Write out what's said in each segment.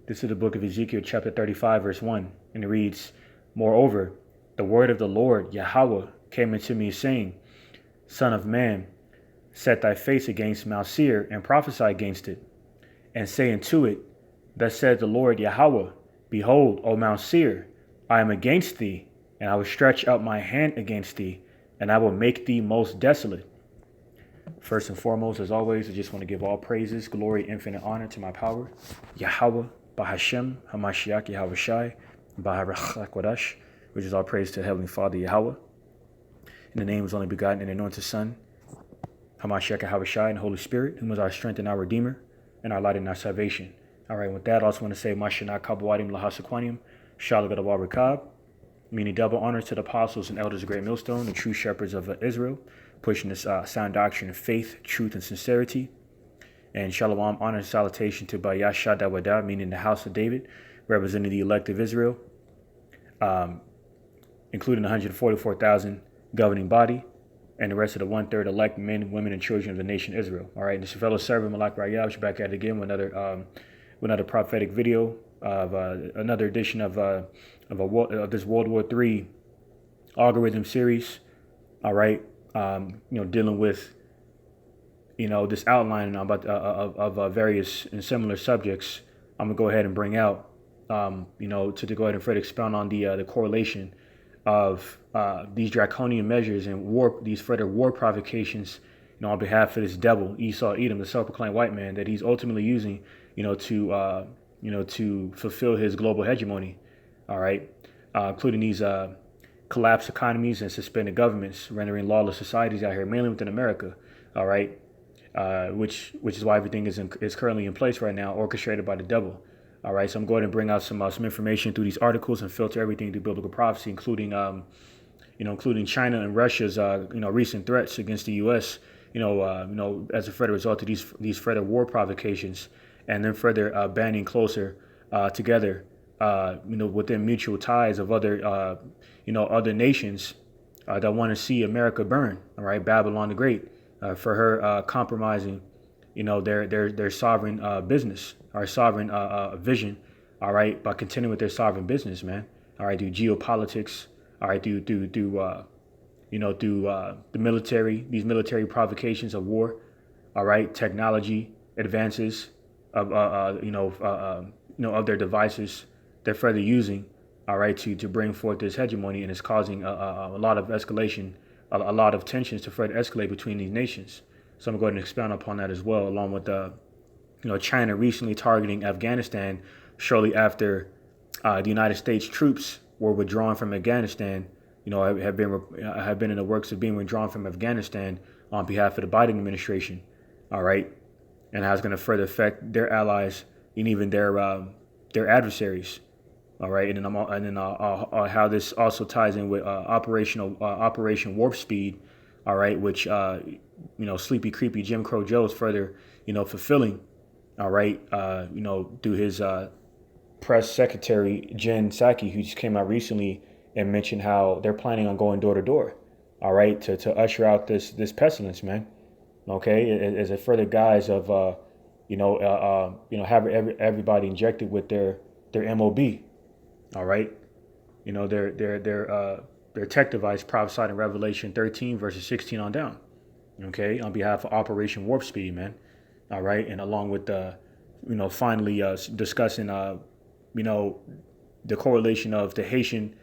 This is the book of Ezekiel, chapter 35, verse 1, and it reads, Moreover, the word of the Lord, Yahawah, came unto me, saying, Son of man, set thy face against Mount Seir, and prophesy against it, and say unto it, Thus said the Lord Yahawah, Behold, O Mount Seir, I am against thee, and I will stretch out my hand against thee, and I will make thee most desolate. First and foremost, as always, I just want to give all praises, glory, infinite honor to my power, YAHAWAH BAHASHAM YAHAWASHI, barak, which is all praise to Heavenly Father Yahawah. In the name of His only begotten and anointed Son, Hamashiach Yahawashai, and Holy Spirit, whom is our strength and our Redeemer, and our light and our salvation. All right, with that, I also want to say, Mashanah Kabawadim Lahasaquanium, Shalawam Rekab, meaning double honors to the apostles and elders of Great Millstone, the true shepherds of Israel, pushing this sound doctrine of faith, truth, and sincerity. And Shalawam, honor and salutation to Bayashada Wada, meaning the house of David, representing the elect of Israel, including 144,000 governing body, and the rest of the 1/3 elect men, women, and children of the nation Israel. All right, and this is fellow servant Malak Rayab, back at it again with another prophetic video of another edition of this World War III algorithm series. All right, dealing with this outline about of various and similar subjects. I'm gonna go ahead and bring out to go ahead and further expound on the correlation of these draconian measures and these further war provocations, on behalf of this devil, Esau, Edom, the self-proclaimed white man, that he's ultimately using, to fulfill his global hegemony. All right, including these collapsed economies and suspended governments, rendering lawless societies out here, mainly within America. All right, which is why everything is currently in place right now, orchestrated by the devil. All right, so I'm going to bring out some information through these articles and filter everything through biblical prophecy, including China and Russia's recent threats against the U.S. As a further result of these further war provocations, and then further banding closer together, within mutual ties of other nations that want to see America burn. All right, Babylon the Great, for her compromising their sovereign business, our sovereign vision, all right, by continuing with their sovereign business, man. All right, through geopolitics, all right, through the military, these military provocations of war, all right, technology advances of of their devices they're further using, all right, to bring forth this hegemony, and it's causing a lot of escalation, a lot of tensions to further escalate between these nations. So I'm going to expound upon that as well, along with China recently targeting Afghanistan shortly after the United States troops were withdrawn from Afghanistan. Have been in the works of being withdrawn from Afghanistan on behalf of the Biden administration. All right, and how it's going to further affect their allies and even their adversaries. All right, and then how this also ties in with Operation Warpspeed. All right, which sleepy, creepy Jim Crow Joe is further, fulfilling, all right, through his press secretary, Jen Psaki, who just came out recently and mentioned how they're planning on going door to door, all right, to usher out this pestilence, man. Okay, as a further guise of, have everybody injected with their MOB, all right, their tech device prophesied in Revelation 13 verses 16 on down. Okay, on behalf of Operation Warpspeed, man. All right, and along with finally discussing the correlation of the Haitian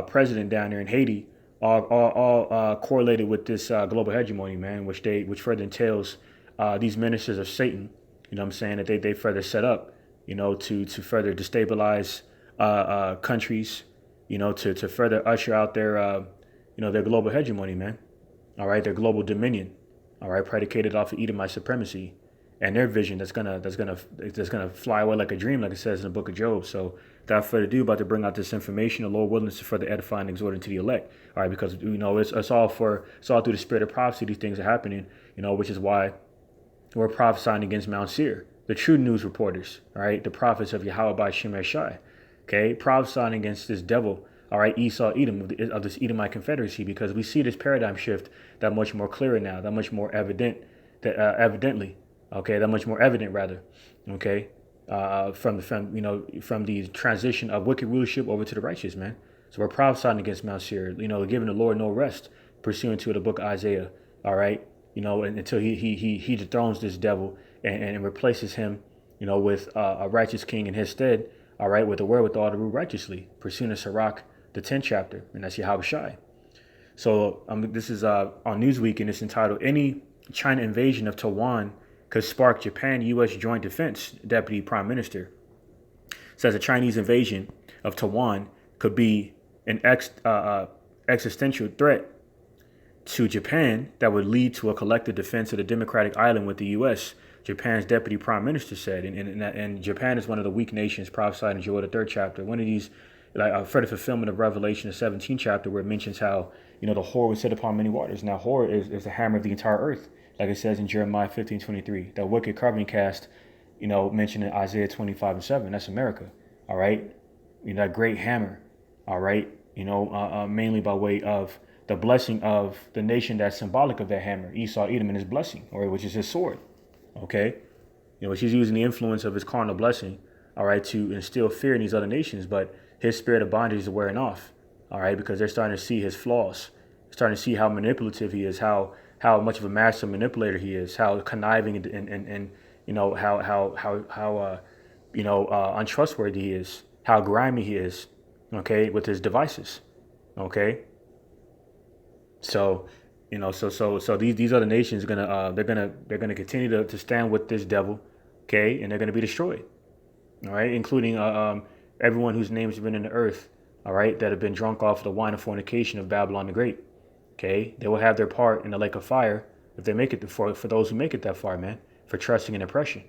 president down there in Haiti, all correlated with this global hegemony, man, which further entails these ministers of Satan. What I'm saying, that they further set up, to further destabilize countries, to further usher out their global hegemony, man. All right, their global dominion, all right, predicated off of Edomite supremacy, and their vision that's gonna fly away like a dream, like it says in the book of Job. So, without further ado, about to bring out this information, the Lord willing, to further edify and exhort into the elect. All right, because it's all through the spirit of prophecy. These things are happening, which is why we're prophesying against Mount Seir, the true news reporters, all right, the prophets of YAHAWAH BAHASHAM YAHAWASHI, okay, prophesying against this devil, all right, Esau, Edom, of this Edomite confederacy, because we see this paradigm shift that much more clearer now, that much more evident, that much more evident rather, okay, from the transition of wicked rulership over to the righteous, man. So we're prophesying against Mount Seir, giving the Lord no rest, pursuant to the book of Isaiah. All right, until he dethrones this devil and replaces him, with a righteous king in his stead. All right, with the wherewithal to rule righteously, pursuing the Sirach, the 10th chapter, and that's YAHAWASHI. So this is on Newsweek, and it's entitled "Any China Invasion of Taiwan Could Spark Japan-U.S. Joint Defense Deputy Prime Minister." Says a Chinese invasion of Taiwan could be an existential threat to Japan that would lead to a collective defense of the democratic island with the U.S., Japan's deputy prime minister said. And Japan is one of the weak nations prophesied in Joel, the 3rd chapter. One of these, for the fulfillment of Revelation, the 17th chapter, where it mentions how, the whore was set upon many waters. Now, whore is the hammer of the entire earth, like it says in Jeremiah 15:23. That wicked carbon cast, mentioned in Isaiah 25:7. That's America, all right? That great hammer, all right? Mainly by way of the blessing of the nation that's symbolic of that hammer, Esau, Edom, and his blessing, or which is his sword. Okay, she's using the influence of his carnal blessing, all right, to instill fear in these other nations. But his spirit of bondage is wearing off, all right, because they're starting to see his flaws, starting to see how manipulative he is, how much of a master manipulator he is, how conniving and how untrustworthy he is, how grimy he is, okay, with his devices, okay. So. So these other nations are they're gonna continue to stand with this devil, okay, and they're gonna be destroyed, all right, including everyone whose names have been in the earth, all right, that have been drunk off the wine of fornication of Babylon the Great, okay. They will have their part in the lake of fire if they make it for those who make it that far, man, for trusting in oppression,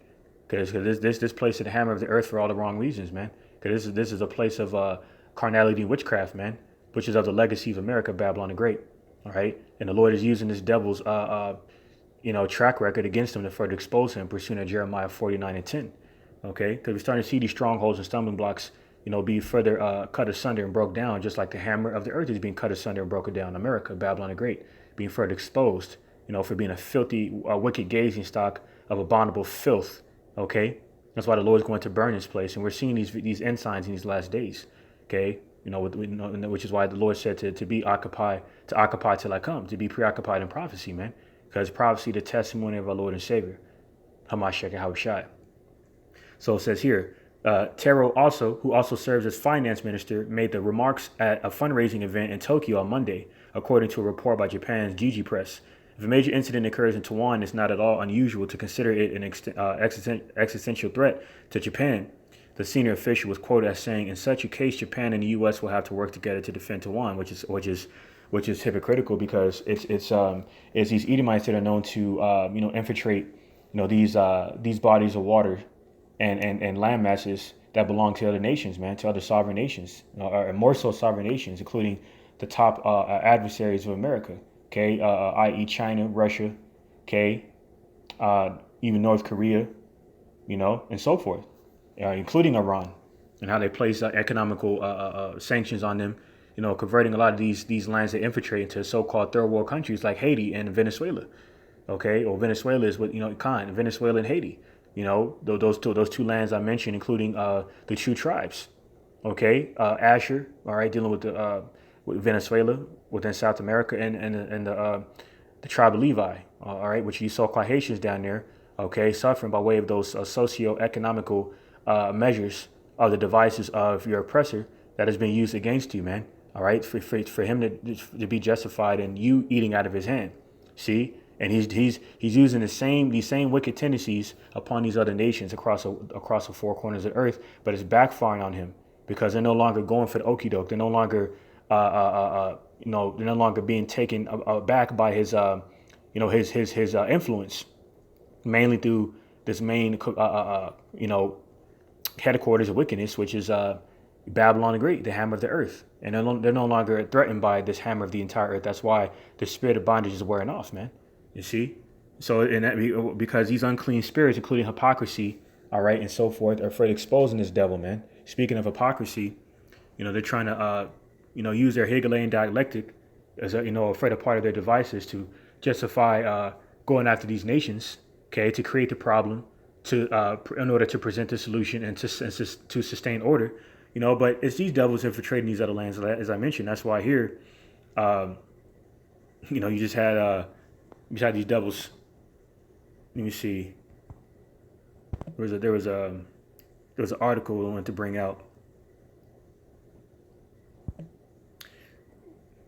because this place is the hammer of the earth for all the wrong reasons, man. Because this is a place of carnality and witchcraft, man, which is of the legacy of America, Babylon the Great. All right. And the Lord is using this devil's, track record against him to further expose him, pursuing at Jeremiah 49:10. OK, because we're starting to see these strongholds and stumbling blocks, be further cut asunder and broke down, just like the hammer of the earth is being cut asunder and broken down. America, Babylon the Great, being further exposed, for being a filthy, wicked gazing stock of abominable filth. OK, that's why the Lord is going to burn this place. And we're seeing these end signs in these last days. OK. Which is why the Lord said to be occupied, to occupy till I come, to be preoccupied in prophecy, man. Because prophecy, the testimony of our Lord and Savior, Hamashiach YAHAWASHI. So it says here, Taro who also serves as finance minister, made the remarks at a fundraising event in Tokyo on Monday, according to a report by Japan's Jiji Press. If a major incident occurs in Taiwan, it's not at all unusual to consider it an existential threat to Japan. The senior official was quoted as saying, "In such a case, Japan and the U.S. will have to work together to defend Taiwan," which is hypocritical, because it's these Edomites that are known to infiltrate these bodies of water and land masses that belong to other nations, man, to other sovereign nations, or more so sovereign nations, including the top adversaries of America, okay, i.e. China, Russia, okay, even North Korea, and so forth. Including Iran, and how they place economical sanctions on them, converting a lot of these lands they infiltrate into so-called third world countries like Haiti and Venezuela. Okay, or Venezuela is what Venezuela and Haiti. Those two lands I mentioned, including the two tribes. Okay, Asher, all right, dealing with Venezuela within South America, and the tribe of Levi, all right, which you so-called Haitians down there. Okay, suffering by way of those socio-economical measures of the devices of your oppressor that has been used against you, man. All right, for him to be justified in you eating out of his hand. See, and he's using these same wicked tendencies upon these other nations across the four corners of the earth, but it's backfiring on him, because they're no longer going for the okie doke. They're no longer they're no longer being taken aback by his his influence, mainly through this main headquarters of wickedness, which is Babylon the Great, the hammer of the earth. And they're no longer threatened by this hammer of the entire earth. That's why the spirit of bondage is wearing off, man. You see? So because these unclean spirits, including hypocrisy, all right, and so forth, are afraid of exposing this devil, man. Speaking of hypocrisy, they're trying to use their Hegelian dialectic as afraid of part of their devices to justify going after these nations, okay, to create the problem, in order to present the solution and to sustain order. But it's these devils infiltrating these other lands, as I mentioned. That's why here, um, you just had these devils. Let me see. There was an article I wanted to bring out.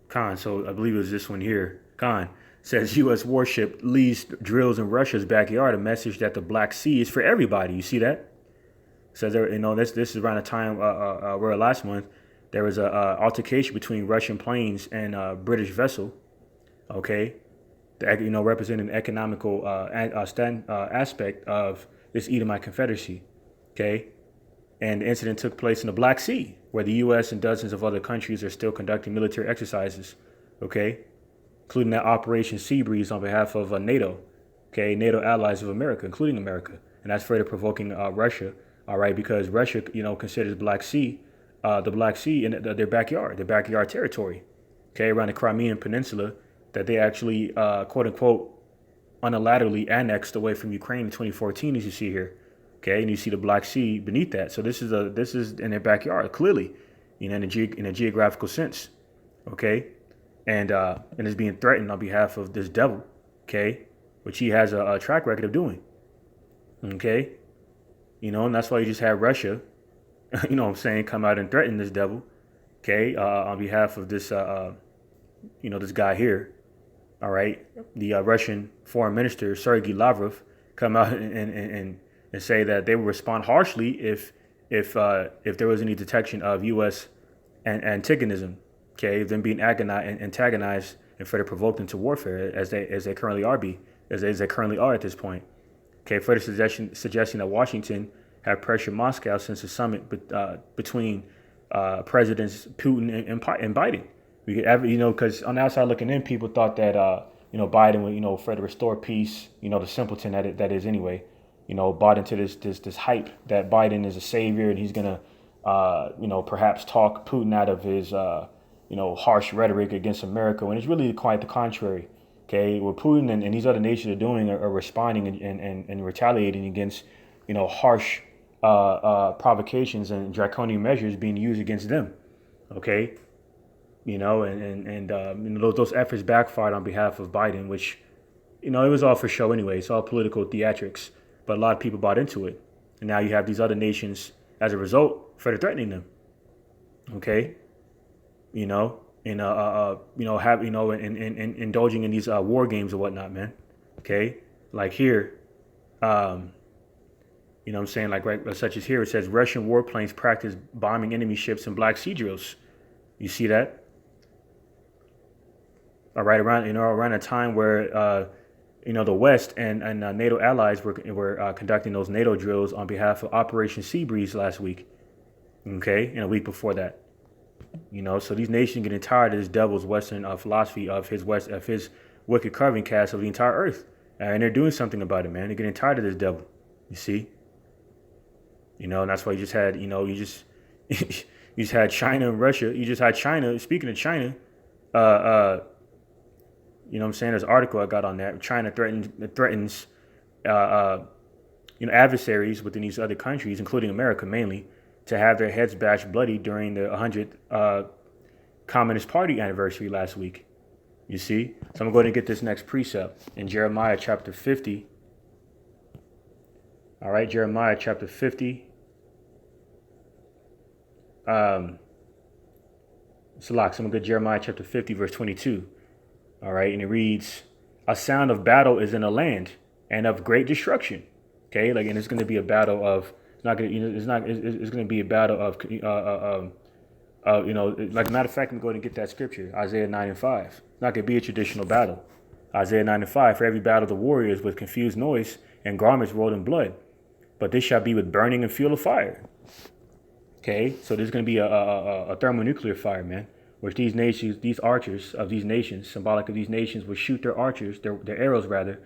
Khan, so I believe it was this one here. Khan says U.S. warship leads drills in Russia's backyard, a message that the Black Sea is for everybody. You see that? Says there, this is around the time where last month there was a altercation between Russian planes and a British vessel. Okay, representing an economical aspect of this Edomite Confederacy. Okay, and the incident took place in the Black Sea, where the U.S. and dozens of other countries are still conducting military exercises, okay, including that Operation Seabreeze on behalf of NATO, okay, NATO allies of America, including America, and that's further provoking Russia, all right, because Russia, considers the Black Sea in their backyard territory, okay, around the Crimean Peninsula that they actually, quote unquote, unilaterally annexed away from Ukraine in 2014, as you see here. Okay, and you see the Black Sea beneath that. So this is in their backyard, clearly, in a geographical sense. Okay, and it's being threatened on behalf of this devil. Okay, which he has a track record of doing. Okay, and that's why you just had Russia, come out and threaten this devil. Okay, on behalf of this, this guy here. All right, the Russian Foreign Minister Sergei Lavrov come out and say that they will respond harshly if there was any detection of U.S. antagonism, okay, them being antagonized and further provoked into warfare as they currently are at this point. Okay, further suggesting that Washington have pressured Moscow since the summit between Presidents Putin and Biden. Because on the outside looking in, people thought that Biden would further restore peace. The simpleton that is anyway. Bought into this hype that Biden is a savior and he's gonna, perhaps talk Putin out of his, harsh rhetoric against America, when it's really quite the contrary. Okay, what Putin and these other nations are doing are responding and retaliating against, harsh provocations and draconian measures being used against them. Okay, those efforts backfired on behalf of Biden, which, it was all for show anyway. It's all political theatrics. But a lot of people bought into it. And now you have these other nations, as a result, further threatening them. Okay? Indulging in these war games and whatnot, man. Okay? Like here, such as here, it says Russian warplanes practice bombing enemy ships in Black Sea drills. You see that? All right, around a time where the West and NATO allies were conducting those NATO drills on behalf of Operation Seabreeze last week. Okay, and a week before that. So these nations getting tired of this devil's Western philosophy of his wicked carving cast of the entire earth, and they're doing something about it, man. They're getting tired of this devil. You see. And that's why you just had you just had China and Russia. You just had China. Speaking of China, there's an article I got on that. China threatens adversaries within these other countries, including America mainly, to have their heads bashed bloody during the 100th Communist Party anniversary last week. You see? So I'm going to go ahead and get this next precept in Jeremiah chapter 50. All right, Jeremiah chapter 50. So I'm going to go to Jeremiah chapter 50, verse 22. All right, and it reads, "A sound of battle is in the land, and of great destruction." Okay, and it's going to be a battle of. It's not going to. It's going to be a battle of. Like a matter of fact, I'm going to get that scripture, Isaiah 9:5. It's not going to be a traditional battle. Isaiah 9:5. "For every battle of the warriors with confused noise and garments rolled in blood, but this shall be with burning and fuel of fire." Okay, so there's going to be a thermonuclear fire, man. Which these nations, these archers of these nations, symbolic of these nations, will shoot their archers, their arrows rather,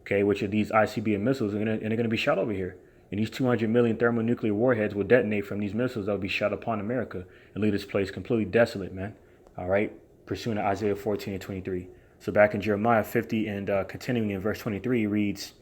okay, which are these ICBM missiles, and they're going to be shot over here. And these 200 million thermonuclear warheads will detonate from these missiles that will be shot upon America and leave this place completely desolate, man. All right, pursuant to Isaiah 14 and 23. So back in Jeremiah 50 and continuing in verse 23 reads,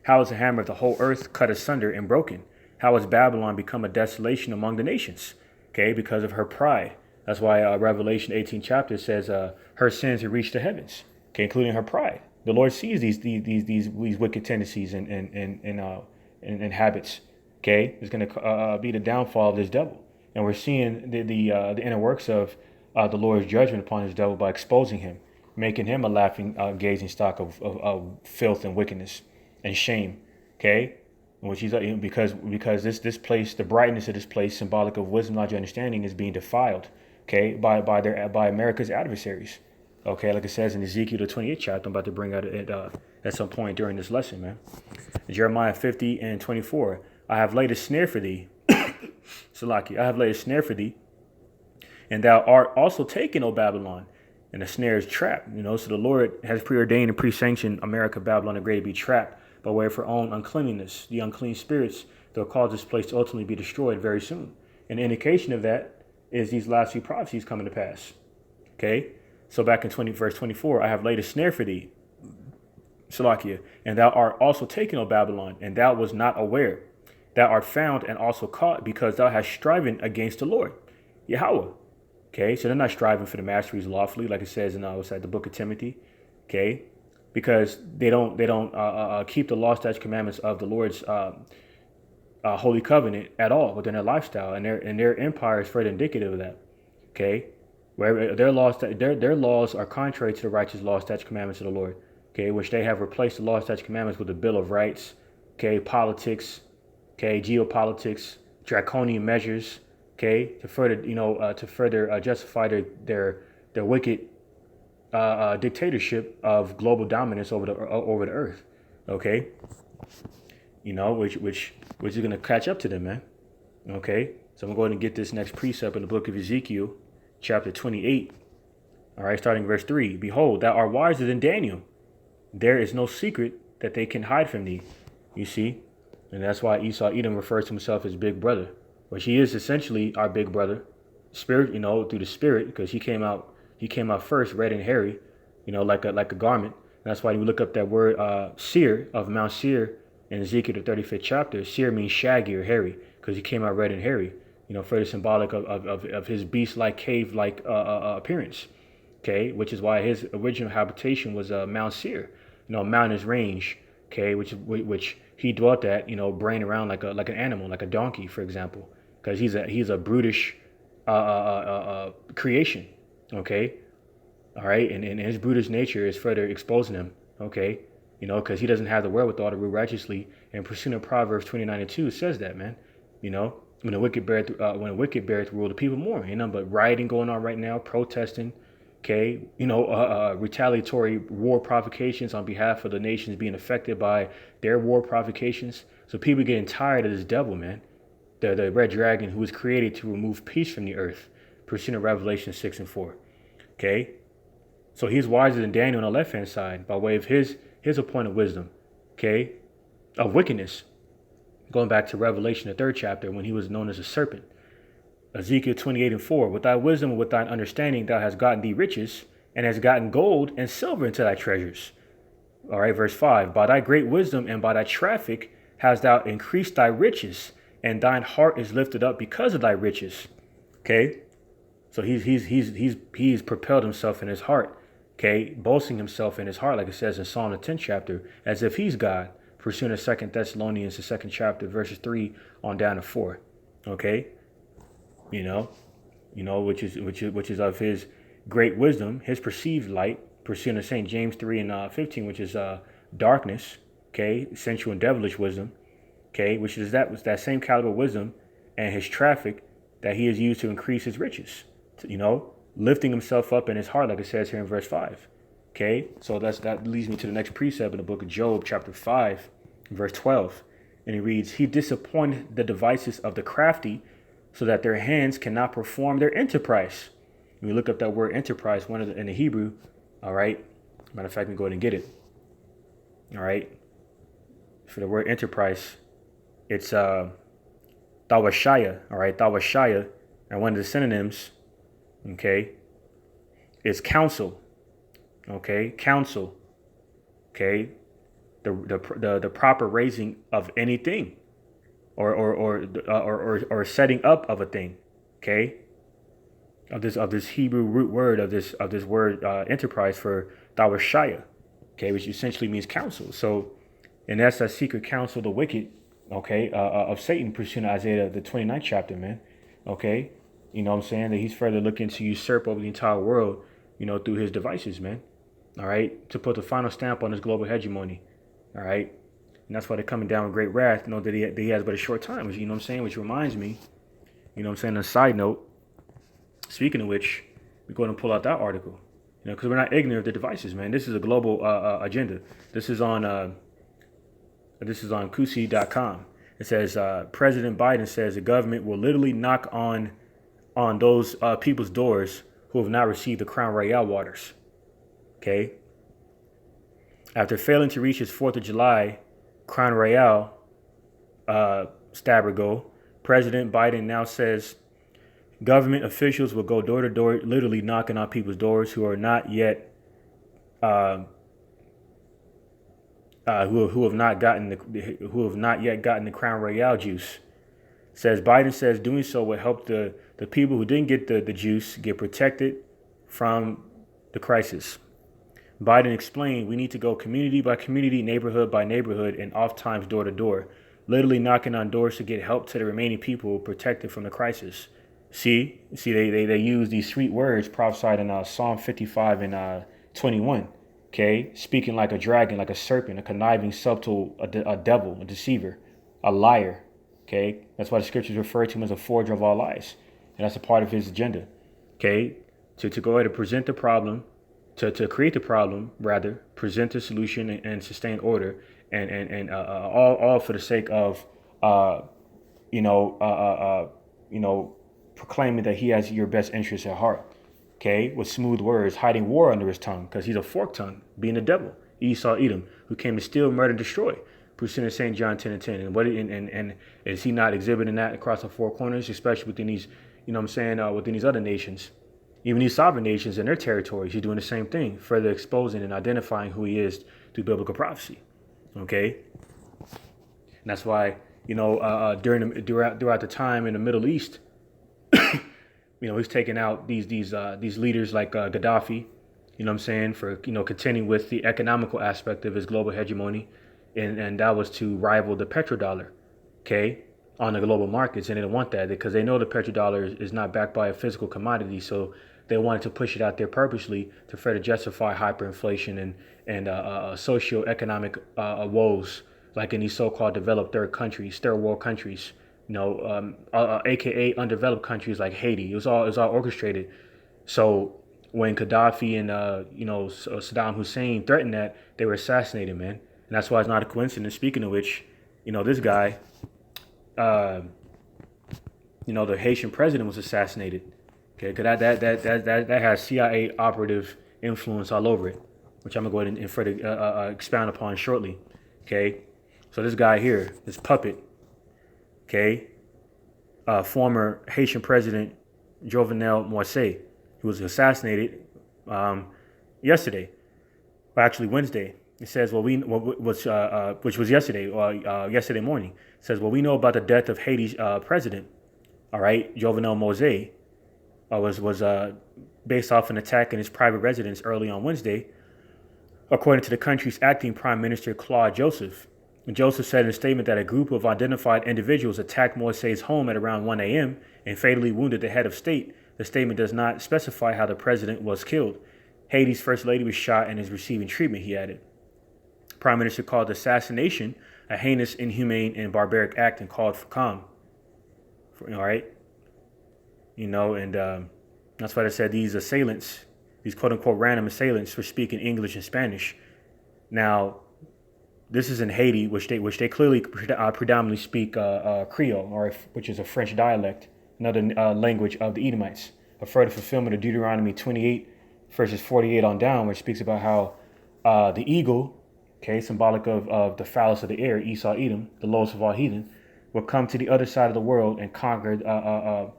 How is the hammer of the whole earth cut asunder and broken? How has Babylon become a desolation among the nations? Okay, because of her pride. That's why Revelation 18 chapter says her sins have reached the heavens. Okay, including her pride. The Lord sees these wicked tendencies and habits. Okay, it's going to be the downfall of this devil, and we're seeing the inner works of the Lord's judgment upon this devil by exposing him, making him a laughing, gazing stock of filth and wickedness and shame. Okay, which he's because this place, the brightness of this place, symbolic of wisdom, knowledge, and understanding, is being defiled. Okay, by America's adversaries. Okay, like it says in Ezekiel the 28th chapter, I'm about to bring out it at some point during this lesson, man. Jeremiah 50 and 24. I have laid a snare for thee, Salaki. I have laid a snare for thee, and thou art also taken, O Babylon, and the snare is trapped. So the Lord has preordained and pre-sanctioned America, Babylon the Great, to be trapped by way of her own uncleanliness. The unclean spirits that will cause this place to ultimately be destroyed very soon. And the indication of that is these last few prophecies coming to pass. Okay, so back in verse 24, I have laid a snare for thee, Salakia, and thou art also taken, O Babylon, and thou was not aware. Thou art found and also caught, because thou hast striven against the Lord, Yahawah. Okay, so they're not striving for the masteries lawfully, like it says in the book of Timothy. Okay, because they don't keep the law, statutes, commandments of the Lord's holy covenant at all within their lifestyle, and their empire is further indicative of that. Okay, where their laws are contrary to the righteous law, statutes, commandments of the Lord. Okay, which they have replaced the law, statutes, commandments with the Bill of Rights. Okay, politics. Okay, geopolitics, draconian measures. Okay, to further justify their wicked dictatorship of global dominance over the earth. Okay, which is going to catch up to them, man. Okay, so I'm going to get this next precept in the book of Ezekiel, chapter 28. All right, starting verse 3. Behold, thou art wiser than Daniel. There is no secret that they can hide from thee. You see, and that's why Edom refers to himself as big brother, which he is essentially our big brother, spirit, through the spirit, because he came out first, red and hairy, like a garment. And that's why when we look up that word seer of Mount Seir in Ezekiel the 35th chapter, seer means shaggy or hairy, because he came out red and hairy, further symbolic of his beast-like, cave-like appearance. Okay, which is why his original habitation was Mount Seir, mountainous range. Okay, which he dwelt at, braying around like an animal, like a donkey, for example, because he's a brutish creation. Okay, all right, and his brutish nature is further exposing him. Okay, because he doesn't have the wherewithal to rule righteously. And pursuing Proverbs 29:2 says that, man. When the wicked beareth rule, the people mourn. But rioting going on right now, protesting. Okay, retaliatory war provocations on behalf of the nations being affected by their war provocations. So people getting tired of this devil, man. The red dragon who was created to remove peace from the earth. Pursuing Revelation 6 and 4. Okay, so he's wiser than Daniel on the left-hand side by way of his appointed wisdom. Okay, of wickedness. Going back to Revelation, the 3rd chapter, when he was known as a serpent. Ezekiel 28 and 4, with thy wisdom and with thine understanding thou hast gotten thee riches, and hast gotten gold and silver into thy treasures. All right, verse 5, by thy great wisdom and by thy traffic hast thou increased thy riches, and thine heart is lifted up because of thy riches. Okay, so he's propelled himself in his heart. Okay, boasting himself in his heart, like it says in Psalm the 10th chapter, as if he's God. Pursuing 2 Thessalonians, the 2nd chapter, verses 3 on down to 4. Okay. Which is of his great wisdom, his perceived light, pursuing the St. James 3 and 15, which is darkness, okay, sensual and devilish wisdom, okay, which is that same caliber of wisdom, and his traffic that he has used to increase his riches, lifting himself up in his heart, like it says here in verse 5, okay, so that leads me to the next precept in the book of Job, chapter 5, verse 12, and he reads, he disappointed the devices of the crafty, so that their hands cannot perform their enterprise. When you look up that word enterprise, in the Hebrew, all right, matter of fact, let me go ahead and get it. All right, for the word enterprise, it's Tawashaya, all right, Tawashaya, and one of the synonyms, okay, is counsel, okay, counsel, okay, the proper raising of anything, or setting up of a thing, okay, of this Hebrew root word of this word enterprise for dawashaya, okay, which essentially means counsel. So, and that's that secret counsel of the wicked, okay, of Satan, pursuing Isaiah the 29th chapter, man, okay, you know what I'm saying, that he's further looking to usurp over the entire world, you know, through his devices, man, all right, to put the final stamp on his global hegemony, all right, and that's why they're coming down with great wrath, you know, that he has but a short time, which, you know what I'm saying, which reminds me, you know what I'm saying, on a side note, speaking of which, we go ahead and pull out that article, you know, because we're not ignorant of the devices, man. This is a global agenda. This is on Kusi.com. It says President Biden says the government will literally knock on those people's doors who have not received the Crown Royal waters. Okay. After failing to reach his 4th of July Crown Royal stabber goal, President Biden now says government officials will go door to door, literally knocking on people's doors who are not yet, who have not yet gotten the Crown Royal juice. Says Biden says doing so will help the people who didn't get the juice get protected from the crisis. Biden explained we need to go community by community, neighborhood by neighborhood, and oftentimes door to door, literally knocking on doors to get help to the remaining people protected from the crisis. See, they use these sweet words prophesied in Psalm 55 and 21. Okay, speaking like a dragon, like a serpent, a conniving, subtle, a devil, a deceiver, a liar. Okay, that's why the scriptures refer to him as a forger of all lies, and that's a part of his agenda. Okay, to go ahead and present the problem, to create the problem, rather present the solution and sustain order, and all for the sake of proclaiming that he has your best interests at heart. Okay, with smooth words, hiding war under his tongue, because he's a forked tongue, being the devil, Esau, Edom, who came to steal, murder, and destroy. Pursuing St. John 10 and 10. And is he not exhibiting that across the four corners, especially within these, you know what I'm saying, within these other nations, even these sovereign nations and their territories? He's doing the same thing, further exposing and identifying who he is through biblical prophecy. Okay, and that's why, you know, throughout the time in the Middle East, you know, he's taking out these leaders like Gaddafi, you know what I'm saying, for, you know, contending with the economical aspect of his global hegemony. And that was to rival the petrodollar, okay, on the global markets. And they didn't want that because they know the petrodollar is not backed by a physical commodity. So they wanted to push it out there purposely to further justify hyperinflation and socio-economic woes, like in these so-called developed third world countries, you know, aka undeveloped countries like Haiti. It was all orchestrated. So when Gaddafi and Saddam Hussein threatened that, they were assassinated, man. And that's why it's not a coincidence. Speaking of which, you know, this guy, the Haitian president was assassinated. Okay, because that has CIA operative influence all over it, which I'm gonna go ahead and further expound upon shortly. Okay, so this guy here, this puppet, okay, former Haitian president Jovenel Moise, who was assassinated yesterday, or actually Wednesday. It says, which was yesterday, yesterday morning. It says, we know about the death of Haiti's president, all right, Jovenel Moise, was based off an attack in his private residence early on Wednesday, according to the country's acting Prime Minister, Claude Joseph. And Joseph said in a statement that a group of identified individuals attacked Moise's home at around 1 a.m. and fatally wounded the head of state. The statement does not specify how the president was killed. Haiti's first lady was shot and is receiving treatment, he added. Prime Minister called the assassination a heinous, inhumane, and barbaric act and called for calm. All right? You know, and that's why they said these assailants, these quote-unquote random assailants, were speaking English and Spanish. Now, this is in Haiti, which they clearly predominantly speak Creole, which is a French dialect, another language of the Edomites. A further fulfillment of Deuteronomy 28, verses 48 on down, which speaks about how the eagle, okay, symbolic of the phallus of the air, Esau, Edom, the lowest of all heathen, will come to the other side of the world and conquer, the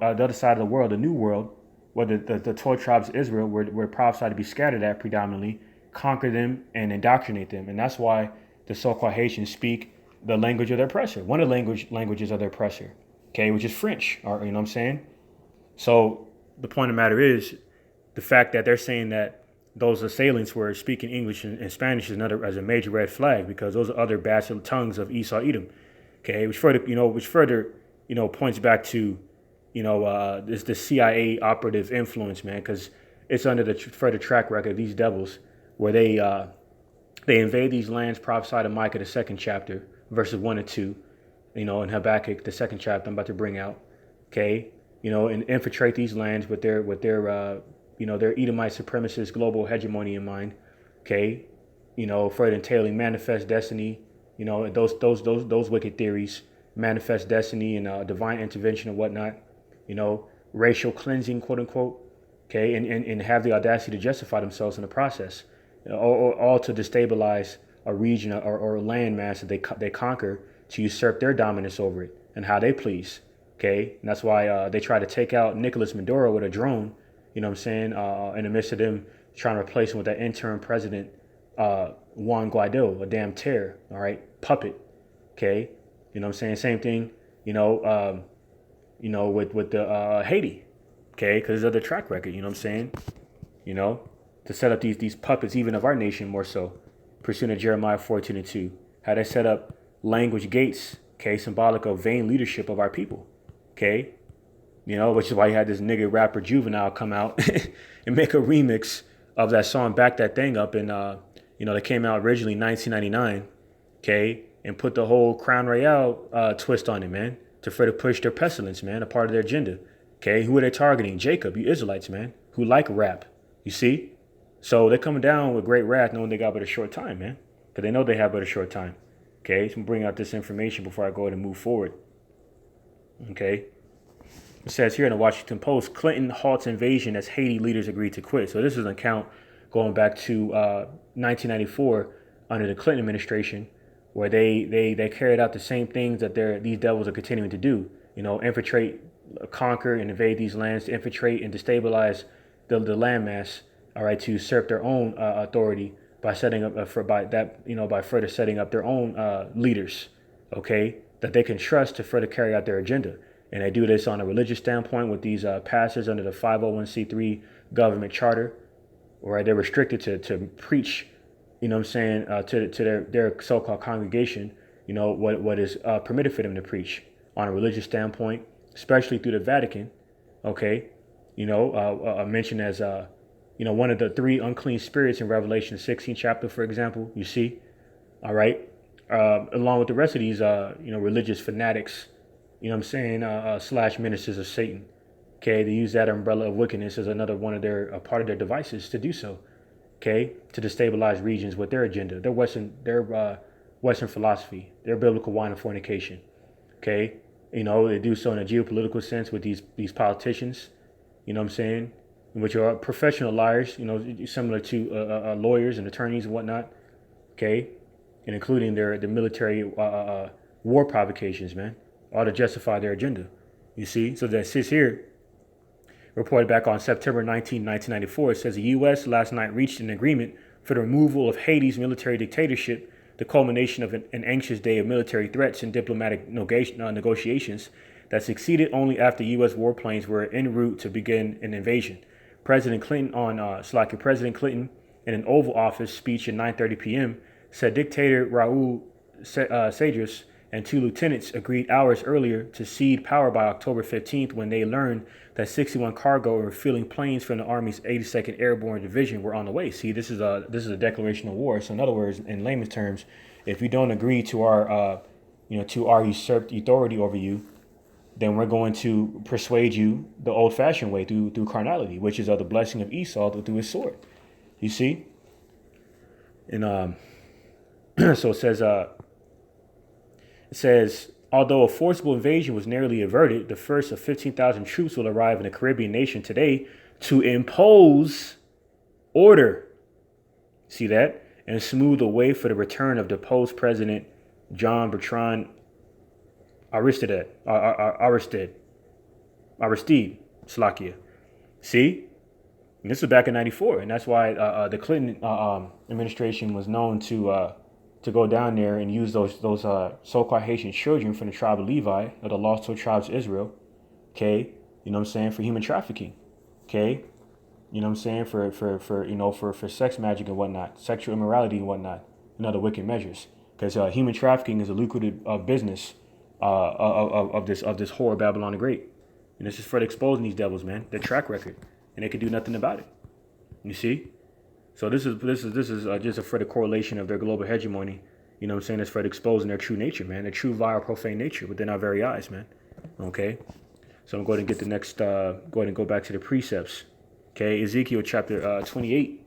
other side of the world, the new world, where the 12 tribes of Israel were prophesied to be scattered at predominantly, conquer them and indoctrinate them. And that's why the so-called Haitians speak the language of their oppressor, one of the languages of their oppressor, okay, which is French, or, you know what I'm saying? So the point of the matter is the fact that they're saying that those assailants were speaking English and Spanish is another as a major red flag, because those are other bastard tongues of Esau, Edom, okay, which further points back to, this the CIA operative influence, man, because it's under the further track record of these devils where they invade these lands prophesied in Micah the 2nd chapter, verses 1 and 2, in Habakkuk the 2nd chapter I'm about to bring out, okay, and infiltrate these lands with their their Edomite supremacist global hegemony in mind, okay, further entailing manifest destiny, those wicked theories, manifest destiny and divine intervention and whatnot, racial cleansing, quote unquote, okay, and have the audacity to justify themselves in the process, all to destabilize a region or landmass that they conquer to usurp their dominance over it and how they please, okay, and that's why they try to take out Nicolas Maduro with a drone, in the midst of them trying to replace him with that interim president, Juan Guaido, a damn terror, all right, puppet, okay, same thing, with the Haiti, okay, because of the track record, to set up these puppets even of our nation more so, pursuant to Jeremiah 14 and 2, how they set up language gates, okay, symbolic of vain leadership of our people, okay, which is why you had this nigga rapper Juvenile come out and make a remix of that song, Back That Thing Up, and that came out originally in 1999, okay, and put the whole Crown Royale twist on it, man, to further push their pestilence, man, a part of their agenda, okay. Who are they targeting? Jacob, you Israelites, man, who like rap, you see? So they're coming down with great wrath knowing they got but a short time, man, because they know they have but a short time, okay. So I'm bringing out this information before I go ahead and move forward, okay. It says here in the Washington Post, Clinton halts invasion as Haiti leaders agree to quit. So this is an account going back to 1994 under the Clinton administration, where they carried out the same things that these devils are continuing to do. Infiltrate, conquer, and invade these lands, to infiltrate and destabilize the landmass. All right, to usurp their own authority by setting up by further setting up their own leaders. Okay, that they can trust to further carry out their agenda. And they do this on a religious standpoint with these pastors under the 501c3 government charter, where they're restricted to preach, to their so-called congregation, what is permitted for them to preach on a religious standpoint, especially through the Vatican. Okay, mentioned as one of the 3 unclean spirits in Revelation 16 chapter, for example. You see, all right, along with the rest of these religious fanatics. Slash ministers of Satan. Okay, they use that umbrella of wickedness as another one of their part of their devices to do so. Okay, to destabilize regions with their agenda, their Western philosophy, their biblical wine of fornication. Okay, they do so in a geopolitical sense with these politicians. Which are professional liars. Similar to lawyers and attorneys and whatnot. Okay, and including their military war provocations, man. All to justify their agenda, you see? So that says here, reported back on September 19, 1994, it says the U.S. last night reached an agreement for the removal of Haiti's military dictatorship, the culmination of an anxious day of military threats and diplomatic negotiations that succeeded only after U.S. warplanes were en route to begin an invasion. President Clinton in an Oval Office speech at 9:30 p.m. said dictator Raul Cedras and 2 lieutenants agreed hours earlier to cede power by October 15th when they learned that 61 cargo and refueling planes from the Army's 82nd Airborne Division were on the way. See, this is a declaration of war. So in other words, in layman's terms, if you don't agree to our usurped authority over you, then we're going to persuade you the old-fashioned way through carnality, which is the blessing of Esau through his sword. You see? And so it says, although a forcible invasion was narrowly averted, the first of 15,000 troops will arrive in the Caribbean nation today to impose order. See that? And smooth the way for the return of deposed President John Bertrand Aristide, Slakia. See? And this was back in '94, and that's why the Clinton administration was known to go down there and use those so-called Haitian children from the tribe of Levi, or the lost 12 tribes of Israel. Okay, you know what I'm saying, for human trafficking. Okay, you know what I'm saying, for sex magic and whatnot, sexual immorality and whatnot, and other wicked measures. Because human trafficking is a lucrative business of this whore Babylon the Great, and this is further exposing these devils, man, their track record, and they can do nothing about it. You see, so this is just a further correlation of their global hegemony. You know what I'm saying? It's further exposing their true nature, man, their true vile, profane nature within our very eyes, man. Okay, so I'm going to get the next. Go ahead and go back to the precepts. Okay, Ezekiel chapter 28.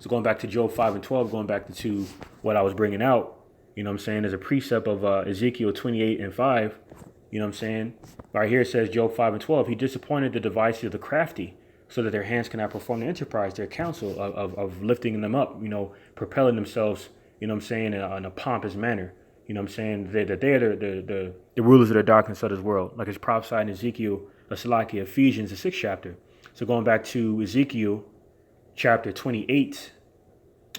So going back to Job 5 and 12, going back to what I was bringing out, you know what I'm saying, there's a precept of Ezekiel 28 and 5, you know what I'm saying? Right here it says, Job 5 and 12, he disappointed the devices of the crafty so that their hands cannot perform the enterprise, their counsel of lifting them up, you know, propelling themselves, you know what I'm saying, in a pompous manner. You know what I'm saying? That they are the rulers of the darkness of this world, like it's prophesied in Ezekiel, Ephesians, the 6th chapter. So going back to Ezekiel chapter 28,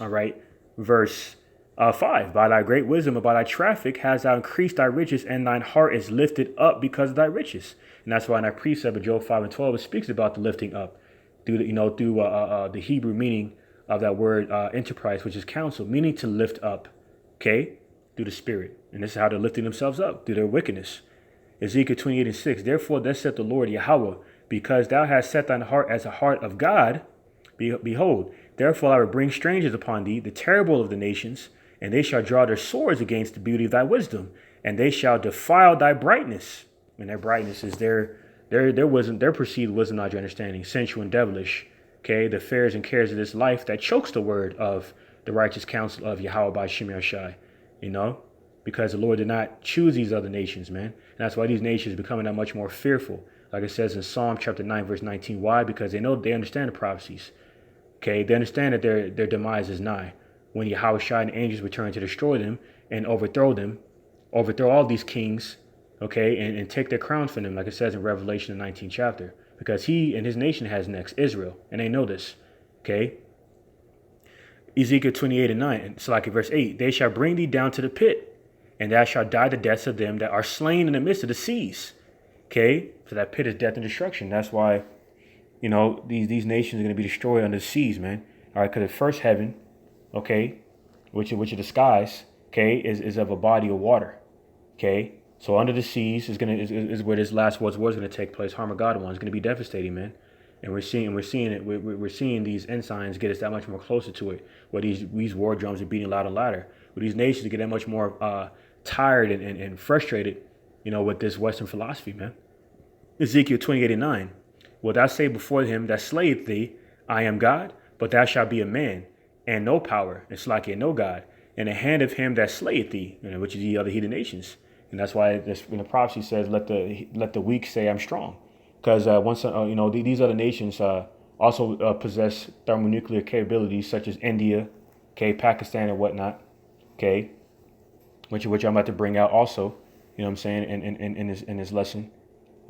all right, verse 5. By thy great wisdom and by thy traffic has thou increased thy riches, and thine heart is lifted up because of thy riches. And that's why in that precept of Job 5 and 12, it speaks about the lifting up through the Hebrew meaning of that word enterprise, which is counsel, meaning to lift up, okay, through the spirit. And this is how they're lifting themselves up, through their wickedness. Ezekiel 28 and 6. Therefore, thus saith the Lord Yahawah, because thou hast set thine heart as a heart of God, behold, therefore I will bring strangers upon thee, the terrible of the nations, and they shall draw their swords against the beauty of thy wisdom, and they shall defile thy brightness. And their brightness is their wisdom, their perceived wisdom, knowledge, understanding, sensual and devilish. Okay, the affairs and cares of this life that chokes the word of the righteous counsel of YAHAWAH BAHASHAM YAHAWASHI. You know, because the Lord did not choose these other nations, man. And that's why these nations are becoming that much more fearful. Like it says in Psalm chapter 9, verse 19. Why? Because they understand the prophecies. Okay, they understand that their demise is nigh. When Yahawashi and angels return to destroy them and overthrow all these kings, okay, and take their crowns from them, like it says in Revelation, the 19th chapter. Because he and his nation has next, Israel, and they know this, okay? Ezekiel 28 and 9, so like in verse 8, they shall bring thee down to the pit, and thou shalt die the deaths of them that are slain in the midst of the seas. Okay, so that pit is death and destruction. That's why, you know, these nations are going to be destroyed under the seas, man. All right, because the first heaven, okay, which are the skies, okay, is of a body of water. Okay, so under the seas is where this last world's war is going to take place. Armageddon is going to be devastating, man. And we're seeing these ensigns get us that much more closer to it, where these war drums are beating louder and louder. Where these nations get that much more tired and frustrated, you know, with this Western philosophy, man. Ezekiel 28 and 9. Wilt thou say before him that slayeth thee, I am God, but thou shalt be a man, and no power, and slacky, and no God, in the hand of him that slayeth thee, you know, which is the other heathen nations. And that's why when the prophecy says, let the weak say I'm strong. Because these other nations also possess thermonuclear capabilities such as India, okay, Pakistan and whatnot, okay, which I'm about to bring out also, you know what I'm saying, in this lesson,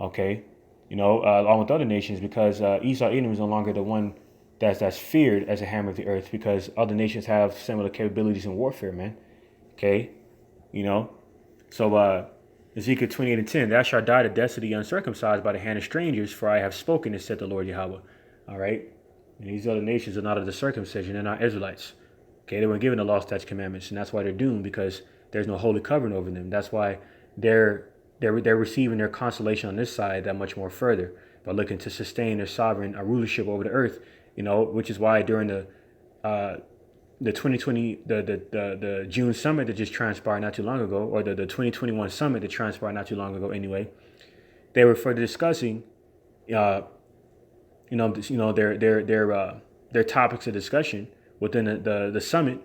okay, you know, along with other nations, because Esau, Edom is no longer the one that's feared as a hammer of the earth, because other nations have similar capabilities in warfare, man, okay, you know, so Ezekiel 28 and 10, thou shalt die the death of the uncircumcised by the hand of strangers, for I have spoken, as said the Lord Yahawah. All right. And these other nations are not of the circumcision, they're not Israelites. Okay, they weren't given the law, statutes, commandments, and that's why they're doomed, because there's no holy covering over them. That's why they're receiving their consolation on this side that much more further by looking to sustain their sovereign rulership over the earth. You know, which is why during the 2020 the June summit that just transpired not too long ago, or the 2021 summit that transpired not too long ago anyway, they were further discussing their topics of discussion within the summit,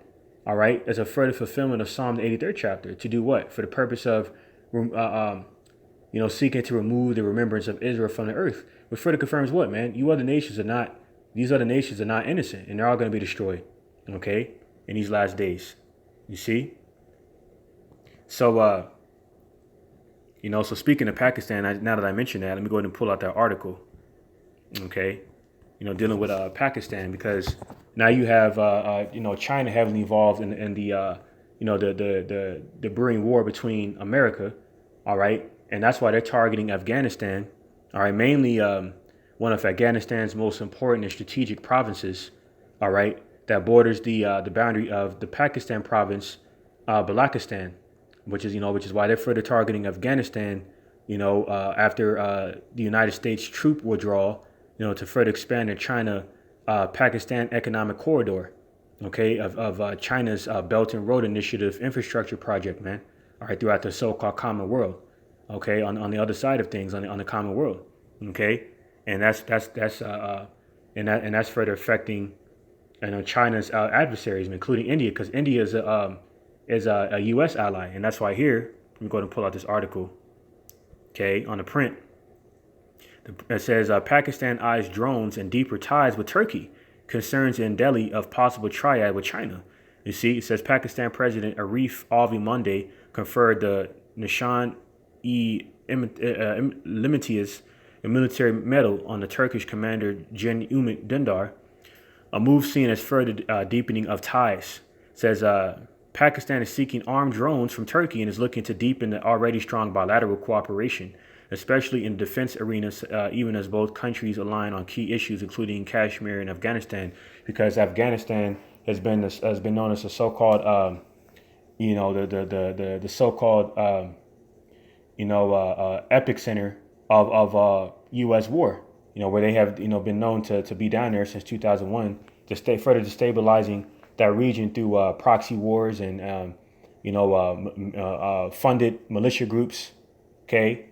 all right, as a further fulfillment of Psalm the 83rd chapter, to do what? For the purpose of seeking to remove the remembrance of Israel from the earth, which further confirms what, man? These other nations are not innocent, and they're all going to be destroyed, okay, in these last days. You see? So, so speaking of Pakistan, now that I mentioned that, let me go ahead and pull out that article, okay? dealing with Pakistan, because now you have China heavily involved in the the brewing war between America, all right, and that's why they're targeting Afghanistan, all right, mainly one of Afghanistan's most important and strategic provinces, all right, that borders the boundary of the Pakistan province, Balochistan, which is why they're further targeting Afghanistan, after the United States troop withdrawal, to further expand the China Pakistan economic corridor, okay, of China's Belt and Road Initiative infrastructure project, man, all right, throughout the so-called common world, okay, on the other side of things, on the common world, okay, and that's further affecting China's adversaries, including India, because India is a U.S. ally, and that's why here let me go ahead and pull out this article, okay, on the print. It says Pakistan eyes drones and deeper ties with Turkey. Concerns in Delhi of possible triad with China. You see, it says Pakistan President Arif Alvi Monday conferred the Nishan-e-Limitias, a military medal, on the Turkish commander Gen Ümit Dündar, a move seen as further deepening of ties. It says Pakistan is seeking armed drones from Turkey and is looking to deepen the already strong bilateral cooperation, especially in defense arenas, even as both countries align on key issues, including Kashmir and Afghanistan, because Afghanistan has been known as the so-called, the so-called, epicenter of U.S. war, where they have, been known to be down there since 2001, to stay further destabilizing that region through proxy wars and, funded militia groups, okay,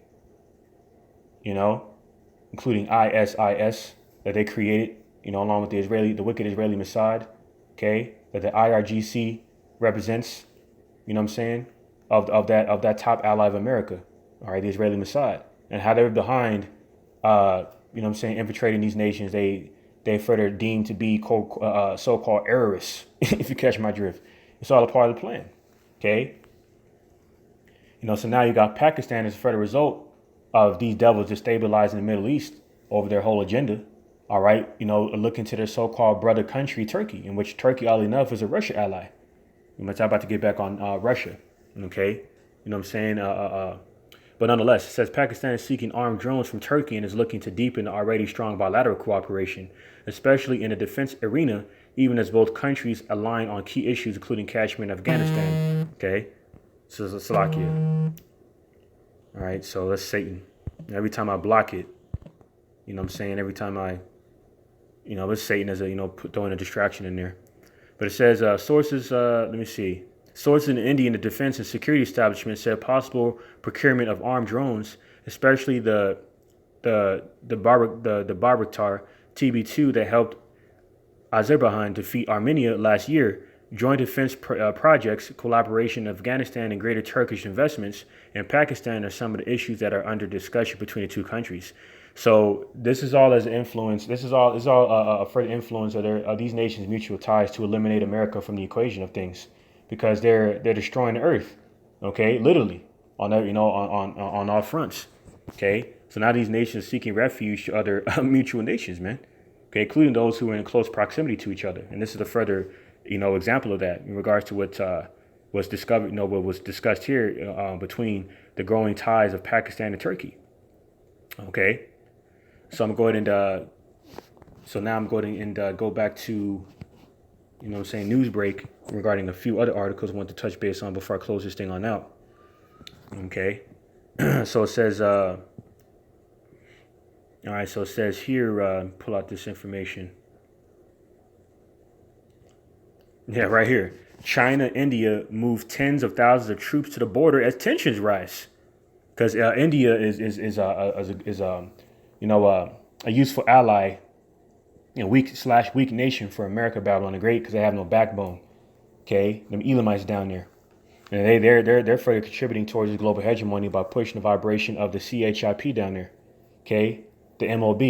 including ISIS that they created, along with the wicked Israeli Mossad, okay, that the IRGC represents, of that top ally of America, all right, the Israeli Mossad, and how they're behind, infiltrating these nations they further deemed to be so-called terrorists, if you catch my drift. It's all a part of the plan, okay? So now you got Pakistan as a further result of these devils destabilizing the Middle East over their whole agenda, all right, looking to their so-called brother country, Turkey, in which Turkey, oddly enough, is a Russia ally. I'm about to get back on Russia, okay? But nonetheless, it says Pakistan is seeking armed drones from Turkey and is looking to deepen the already strong bilateral cooperation, especially in the defense arena, even as both countries align on key issues, including Kashmir and Afghanistan. Okay, so it's Slovakia. All right, so that's Satan. Every time I block it, every time it's Satan as throwing a distraction in there. But it says sources, let me see. Sources in India and the defense and security establishment said possible procurement of armed drones, especially the Bayraktar TB2 that helped Azerbaijan defeat Armenia last year. Joint defense projects, collaboration in Afghanistan, and greater Turkish investments in Pakistan are some of the issues that are under discussion between the two countries. So this is all as influence. This is all a further influence of these nations' mutual ties to eliminate America from the equation of things, because they're destroying the earth. Okay, literally on on all fronts. Okay, so now these nations seeking refuge to other mutual nations, man. Okay, including those who are in close proximity to each other, and this is a further example of that in regards to what was discovered, what was discussed here between the growing ties of Pakistan and Turkey. Okay, so I'm going and now I'm going and go back to news break regarding a few other articles I want to touch base on before I close this thing on out. Okay, so it says all right, so it says here, pull out this information. Yeah, right here. China, India move tens of thousands of troops to the border as tensions rise, because India is a useful ally, weak nation for America, Babylon the Great, because they have no backbone. Okay, them Elamites down there, and they're further contributing towards the global hegemony by pushing the vibration of the CHIP down there. Okay, the MOB.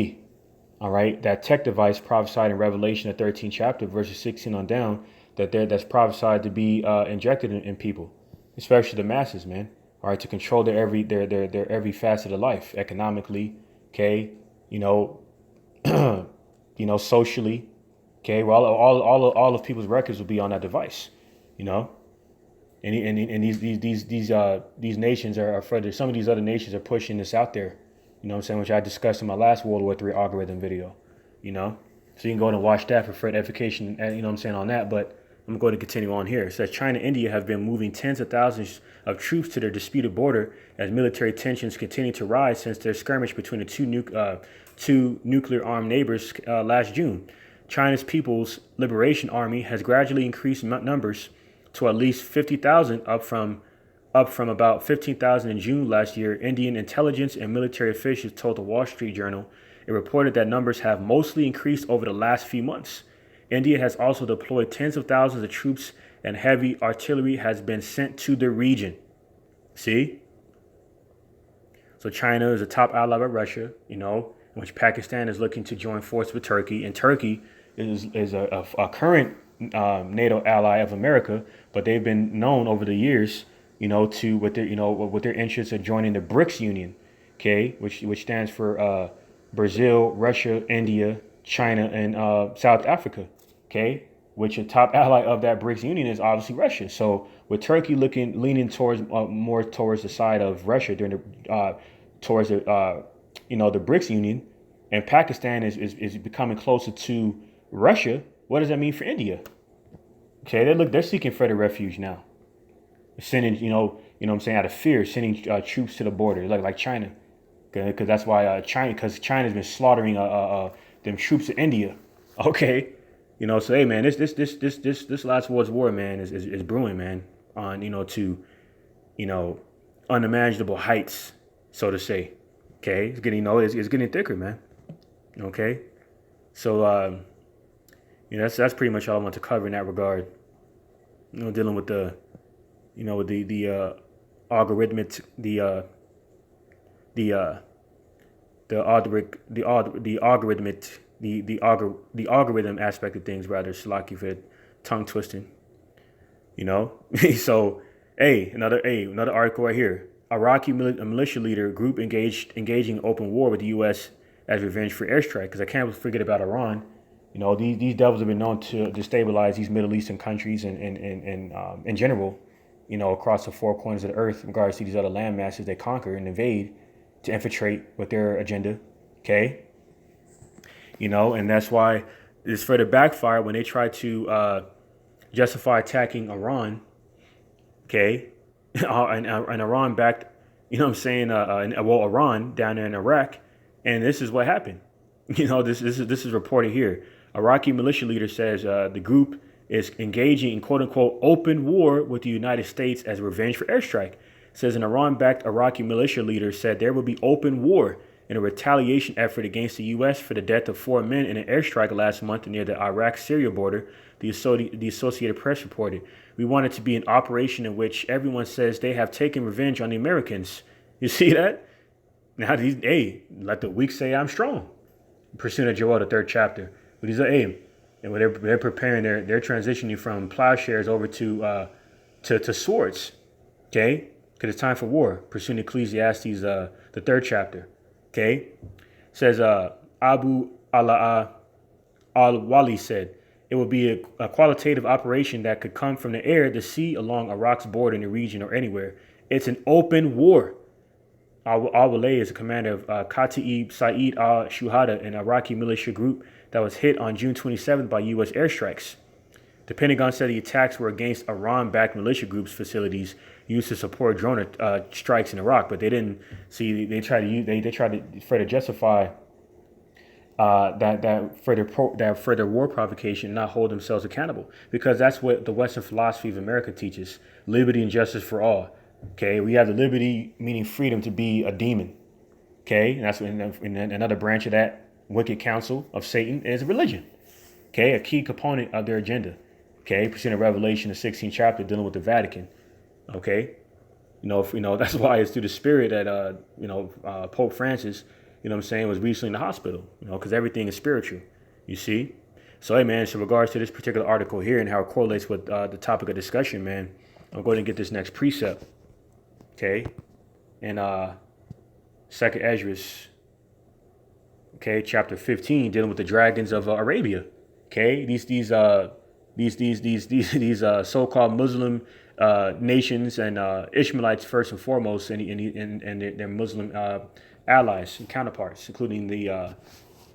All right, that tech device prophesied in Revelation, the 13th chapter, verses 16 on down, that's prophesied to be injected in people, especially the masses, man. All right, to control their every facet of life, economically, okay, socially. Okay, well, all of people's records will be on that device. You know, and these nations are further. Some of these other nations are pushing this out there. You know what I'm saying, which I discussed in my last World War III algorithm video. You know, so you can go and watch that for further edification. You know what I'm saying on that, but. I'm going to continue on here. It says China and India have been moving tens of thousands of troops to their disputed border as military tensions continue to rise since their skirmish between the two nuclear-armed neighbors last June. China's People's Liberation Army has gradually increased numbers to at least 50,000, up from about 15,000 in June last year. Indian intelligence and military officials told the Wall Street Journal. It reported that numbers have mostly increased over the last few months. India has also deployed tens of thousands of troops, and heavy artillery has been sent to the region. See? So China is a top ally of Russia, in which Pakistan is looking to join forces with Turkey. And Turkey is a current NATO ally of America, but they've been known over the years, to with their interests of joining the BRICS Union, okay, which stands for Brazil, Russia, India, China, and South Africa. Okay, which a top ally of that BRICS Union is obviously Russia. So with Turkey leaning towards more towards the side of Russia during towards the BRICS Union, and Pakistan is becoming closer to Russia. What does that mean for India? Okay, they're seeking further refuge now, sending what I'm saying, out of fear, sending troops to the border like China, okay, because that's why China's been slaughtering them troops of India. Okay. So hey man, this last world's war, man, is brewing, man, on to unimaginable heights, so to say. Okay, it's getting it's getting thicker, man. Okay, so that's pretty much all I want to cover in that regard. Dealing with the with the algorithmic the algorithm aspect of things, rather. Salaki for tongue twisting. So another article right here. Iraqi militia leader group engaging in open war with the U.S. as revenge for airstrike. Because I can't forget about Iran. These devils have been known to destabilize these Middle Eastern countries and in general, across the four corners of the earth in regards to these other land masses they conquer and invade to infiltrate with their agenda. Okay. And that's why it's further backfire when they try to justify attacking Iran. Okay. and Iran backed, Iran down there in Iraq. And this is what happened. This is reported here. Iraqi militia leader says the group is engaging in quote unquote open war with the United States as revenge for airstrike. Says an Iran-backed Iraqi militia leader said there will be open war in a retaliation effort against the U.S. for the death of 4 men in an airstrike last month near the Iraq-Syria border, the Associated Press reported. We want it to be an operation in which everyone says they have taken revenge on the Americans. You see that? Now, let the weak say I'm strong. Pursuing of Joel, the 3rd chapter. But these are, and when they're preparing, they're transitioning from plowshares over to swords, okay? Because it's time for war. Pursuing Ecclesiastes, the 3rd chapter. Okay, says Abu Ala al-Wali said it will be a qualitative operation that could come from the air, the sea, along Iraq's border in the region or anywhere. It's an open war. Al-Wali is a commander of Kataib Saeed al-Shuhada, an Iraqi militia group that was hit on June 27th by U.S. airstrikes. The Pentagon said the attacks were against Iran-backed militia groups' facilities used to support drone strikes in Iraq, but they didn't see. They tried to further justify that further war provocation, and not hold themselves accountable, because that's what the Western philosophy of America teaches: liberty and justice for all. Okay, we have the liberty, meaning freedom, to be a demon. Okay, and that's in another branch of that wicked counsel of Satan is religion. Okay, a key component of their agenda. Okay, pursuing Revelation, the 16th chapter, dealing with the Vatican. Okay, that's why it's through the Spirit that Pope Francis, was recently in the hospital. Because everything is spiritual. You see. So hey man, so regards to this particular article here and how it correlates with the topic of discussion, man, I'm going to get this next precept. Okay, and 2nd Esdras, Okay, chapter 15 dealing with the dragons of Arabia. Okay, these so-called Muslim nations and Ishmaelites first and foremost, and their Muslim allies and counterparts, including the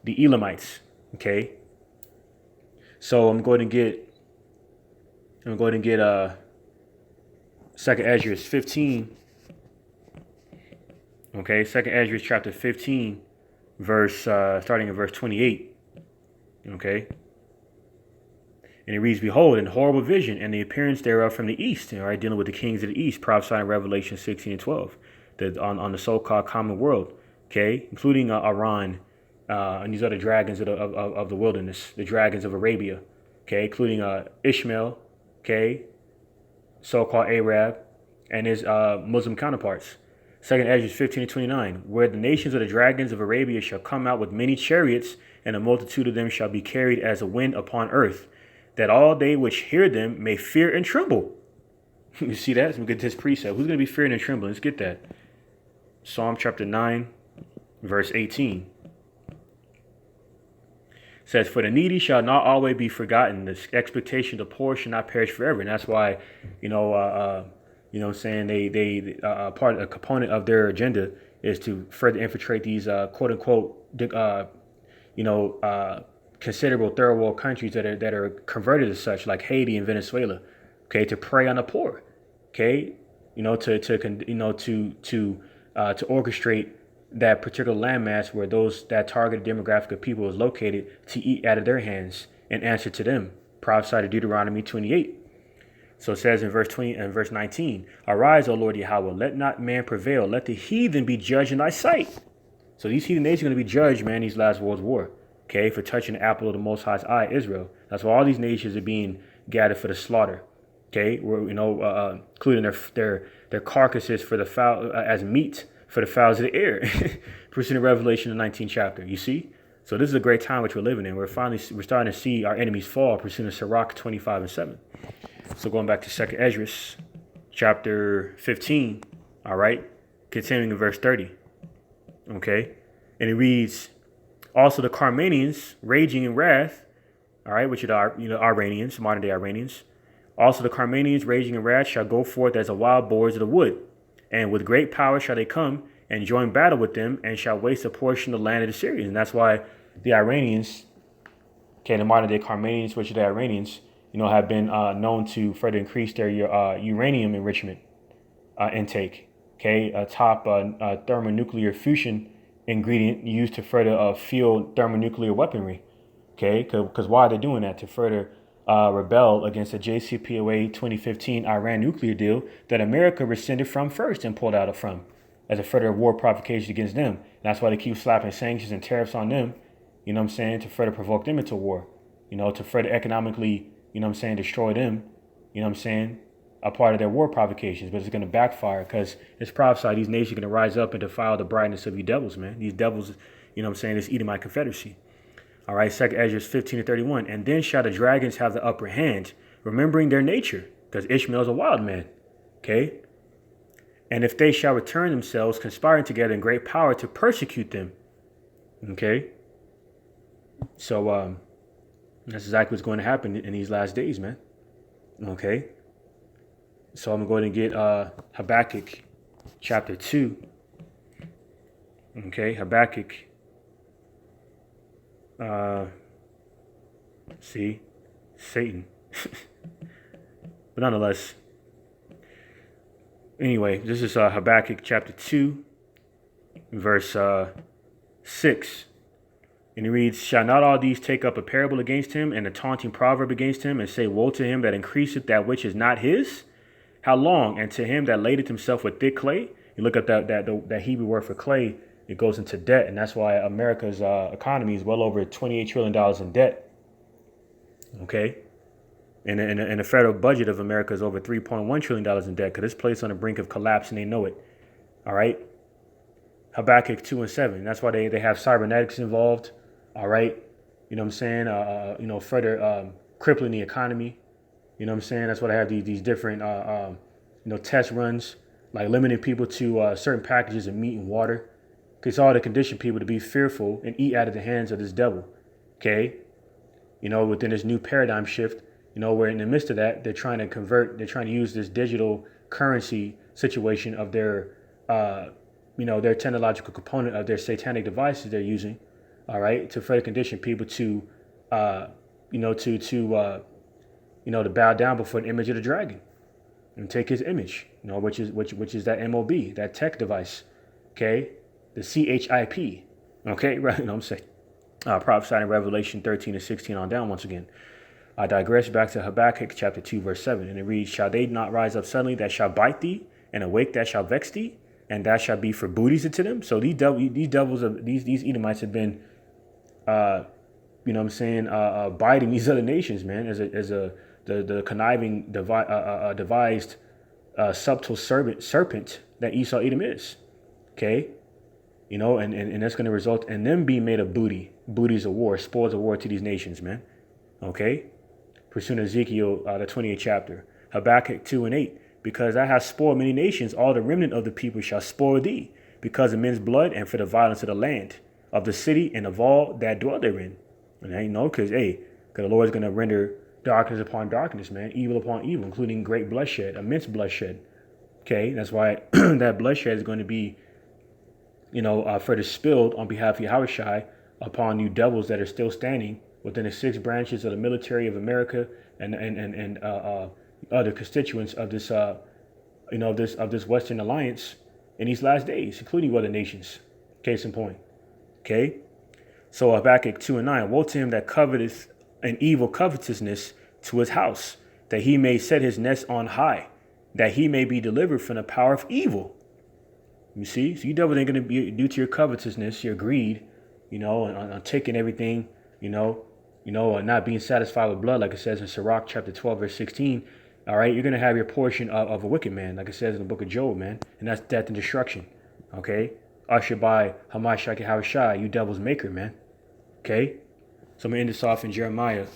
Elamites. Okay, so I'm going to get Second Ezra 15. Okay, Second Ezra chapter 15, starting in verse 28. Okay. And it reads, "Behold, in horrible vision, and the appearance thereof from the east," all right, dealing with the kings of the east, prophesying Revelation 16 and 12, on the so-called common world, okay, including Iran and these other dragons of the wilderness, the dragons of Arabia, okay, including Ishmael, okay, so-called Arab, and his Muslim counterparts. Second Ezra 15 and 29, "Where the nations of the dragons of Arabia shall come out with many chariots, and a multitude of them shall be carried as a wind upon earth, that all they which hear them may fear and tremble." You see that? So we get this precept. Who's going to be fearing and trembling? Let's get that. Psalm chapter 9, verse 18. Says, "For the needy shall not always be forgotten. The expectation of the poor shall not perish forever." And that's why, what I'm saying, a component of their agenda is to further infiltrate these quote unquote, considerable third world countries that are converted as such, like Haiti and Venezuela, okay, to prey on the poor, okay, to orchestrate that particular landmass where that targeted demographic of people is located, to eat out of their hands and answer to them. Prophesied in Deuteronomy 28. So it says in verse 20 and verse 19, "Arise, O Lord Yahweh, let not man prevail, let the heathen be judged in thy sight." So these heathen nations are going to be judged, man, these last world's war. Okay, for touching the apple of the Most High's eye, Israel. That's why all these nations are being gathered for the slaughter. Okay, where including their carcasses for the fowl as meat for the fowls of the air. Pursuing Revelation, the 19th chapter. You see, so this is a great time which we're living in. We're starting to see our enemies fall. Pursuing Sirach 25 and 7. So going back to Second Ezra, chapter 15. All right, continuing in verse 30. Okay, and it reads, "Also the Carmanians raging in wrath," all right, which are the Iranians, modern day Iranians. "Also the Carmanians raging in wrath shall go forth as the wild boars of the wood, and with great power shall they come and join battle with them, and shall waste a portion of the land of the Syrians." And that's why the Iranians, okay, the modern day Carmanians, which are the Iranians, have been known to further increase their uranium enrichment intake. Okay, a top thermonuclear fusion ingredient used to further fuel thermonuclear weaponry. Okay, because why are they doing that? To further rebel against the JCPOA 2015 Iran nuclear deal that America rescinded from first and pulled out of from as a further war provocation against them. And that's why they keep slapping sanctions and tariffs on them, to further provoke them into war, to further economically, destroy them, a part of their war provocations. But it's going to backfire because it's prophesied these nations are going to rise up and defile the brightness of you devils, man. These devils, this Edomite confederacy. All right, 2 Ezra 15 and 31. "And then shall the dragons have the upper hand, remembering their nature," because Ishmael is a wild man. Okay. "And if they shall return themselves, conspiring together in great power to persecute them." Okay. So that's exactly what's going to happen in these last days, man. Okay. So I'm going to get Habakkuk chapter 2. Okay, Habakkuk. See, Satan. But nonetheless, anyway, this is Habakkuk chapter 2, verse 6. And he reads, "Shall not all these take up a parable against him, and a taunting proverb against him, and say, Woe to him that increaseth that which is not his? How long? And to him that ladeth himself with thick clay." You look at that Hebrew word for clay, it goes into debt. And that's why America's economy is well over $28 trillion in debt. Okay. And the federal budget of America is over $3.1 trillion in debt, because it's placed on the brink of collapse and they know it. All right. Habakkuk 2 and 7. That's why they have cybernetics involved. All right. Further crippling the economy. That's why they have these different, test runs, like limiting people to certain packages of meat and water. It's all to condition people to be fearful and eat out of the hands of this devil. Okay. Within this new paradigm shift, we're in the midst of that. They're trying to use this digital currency situation of their, their technological component of their satanic devices they're using, all right, to further condition people to, to bow down before the image of the dragon and take his image, which is that MOB, that tech device, okay, the CHIP, okay, right? I'm saying, prophesied in Revelation 13 and 16 on down once again. I digress back to Habakkuk chapter 2, verse 7, and it reads, "Shall they not rise up suddenly that shall bite thee, and awake that shall vex thee, and that shall be for booties unto them?" So these Edomites have been, biting these other nations, man, as the conniving devised subtle serpent that Esau Edom is. Okay, and that's going to result in them being made of booties of war, spoils of war to these nations, man. Okay. Pursuing Ezekiel, the 28th chapter, Habakkuk 2 and 8, "Because I have spoiled many nations, all the remnant of the people shall spoil thee, because of men's blood and for the violence of the land, of the city and of all that dwell therein." And because the Lord is going to render darkness upon darkness, man, evil upon evil, including great bloodshed, immense bloodshed. Okay, that's why that bloodshed is going to be, further spilled on behalf of Yahawashi upon you devils that are still standing within the 6 branches of the military of America and other constituents of this, of this Western alliance in these last days, including other nations. Case in point. Okay. So Habakkuk 2 and 9, "Woe to him that coveteth an evil covetousness to his house, that he may set his nest on high, that he may be delivered from the power of evil." You see, so you devil ain't going to be due to your covetousness, your greed, on taking everything, not being satisfied with blood, like it says in Sirach chapter 12, verse 16. All right, you're going to have your portion of a wicked man, like it says in the book of Job, man. And that's death and destruction. Okay, ushered by Hamashiach Yahawashi, you devil's maker, man. Okay, so I'm going to end this off in Jeremiah.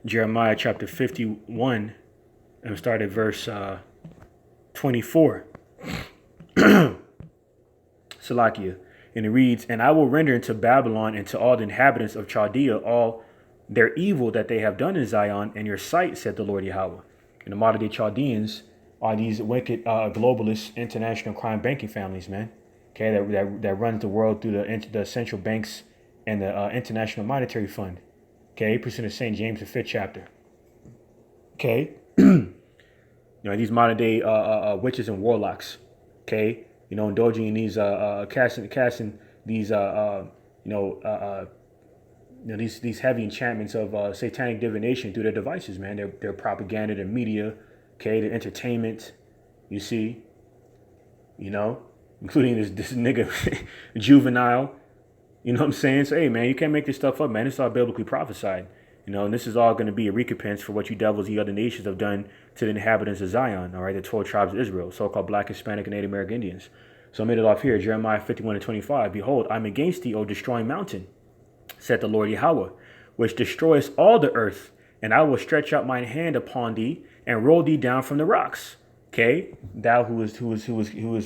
Jeremiah chapter 51, and start at verse 24. Salakia. And it reads, "And I will render into Babylon and to all the inhabitants of Chaldea all their evil that they have done in Zion in your sight, said the Lord Yahweh." And the modern day Chaldeans are these wicked globalist international crime banking families, man. Okay, that runs the world through the central banks and the International Monetary Fund. Okay, pursuant to St. James the 5th chapter. Okay, these modern day witches and warlocks. Okay. Indulging in these casting these these heavy enchantments of satanic divination through their devices, man. Their propaganda, their media, okay, their entertainment. You see, including this nigga juvenile. You know what I'm saying? So hey, man, you can't make this stuff up, man. It's all biblically prophesied. And this is all going to be a recompense for what you devils, the other nations, have done to the inhabitants of Zion, all right, the 12 tribes of Israel, so-called Black, Hispanic, and Native American Indians. So I made it off here, Jeremiah 51 and 25. "Behold, I'm against thee, O destroying mountain, said the Lord Yahweh, which destroys all the earth, and I will stretch out mine hand upon thee and roll thee down from the rocks." Okay, thou who is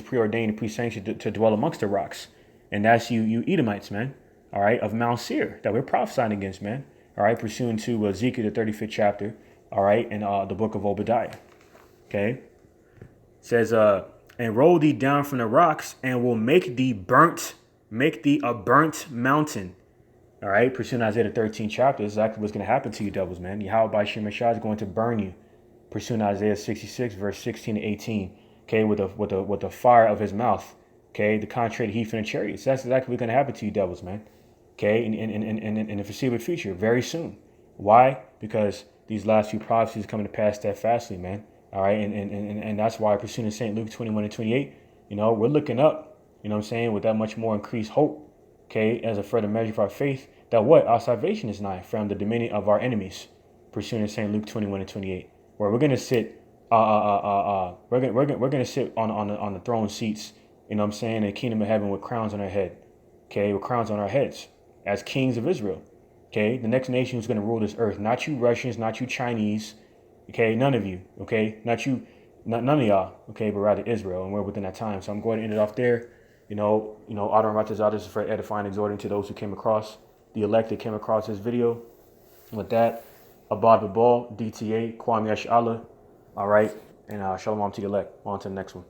preordained and pre-sanctioned to dwell amongst the rocks, and that's you Edomites, man. All right, of Mount Seir that we're prophesying against, man. All right, pursuant to Ezekiel, the 35th chapter, all right, and the book of Obadiah. Okay, it says, "And roll thee down from the rocks, and will make thee a burnt mountain." All right, pursuant to Isaiah, the 13th chapter, this is exactly what's going to happen to you devils, man. YAHAWAH BAHASHAM YAHAWASHI is going to burn you. Pursuant to Isaiah 66, verse 16 to 18. Okay, with the fire of his mouth. Okay, the contrary to heathen and chariots. That's exactly what's going to happen to you devils, man. Okay, in the foreseeable future, very soon. Why? Because these last few prophecies are coming to pass steadfastly, man. All right, and that's why pursuing St. Luke 21 and 28, we're looking up, with that much more increased hope, okay, as a further measure of our faith, that what? Our salvation is nigh from the dominion of our enemies, pursuing St. Luke 21 and 28, where we're going to sit, we're going to sit on the throne seats, in the kingdom of heaven with crowns on our head, okay, with crowns on our heads, as kings of Israel. Okay, the next nation who's going to rule this earth, not you Russians, not you Chinese, okay, none of you, okay, none of y'all, okay, but rather Israel, and we're within that time. So I'm going to end it off there. Autumn Righteous others for edifying, exhorting to those who came across, the elect that came across this video. With that, Abad Babal, DTA, Kwame Ash Allah. All right. And shalom to the elect. On to the next one.